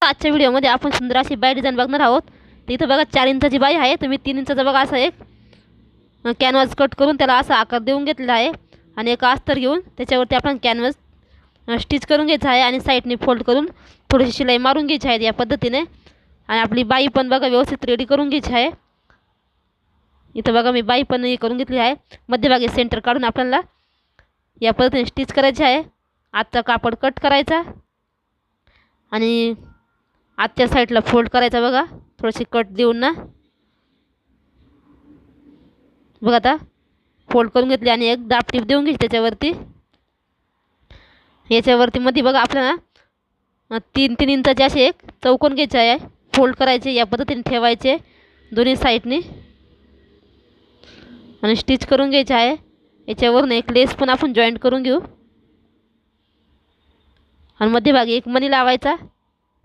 आजच्या व्हिडिओमध्ये आपण सुंदर अशी बाई डिझाईन बघणार आहोत। तर इथं बघा 4 इंचाची बाई आहे, तुम्ही 3 इंचाचा बघा असा एक कॅनव्हास कट करून त्याला असा आकार देऊन घेतलेला आहे आणि एक अस्तर घेऊन त्याच्यावरती आपण कॅनव्हास स्टिच करून घ्यायचा आहे आणि साईडने फोल्ड करून थोडीशी शिलाई मारून घ्यायची आहे या पद्धतीने। आणि आपली बाई पण बघा व्यवस्थित रेडी करून घ्यायची आहे। इथं बघा मी बाई पण करून घेतली आहे। मध्यभागी सेंटर काढून आपल्याला या पद्धतीने स्टिच करायचे आहे। आजचा कापड कट करायचा आणि आजच्या साईडला फोल्ड करायचा बघा, थोडीशी कट देऊन ना बघा। आता फोल्ड करून घेतली आणि एक दाब टीप देऊन घ्यायची त्याच्यावरती। याच्यावरती मध्ये बघा आपल्याला 3-3 इंचाचे असे एक चौकोन घ्यायचे आहे, फोल्ड करायचे या पद्धतीने ठेवायचे दोन्ही साईडने आणि स्टिच करून घ्यायचे आहे। याच्यावरून एक लेस पण आपण जॉईंट करून घेऊ आणि मध्यभागी एक मणी लावायचा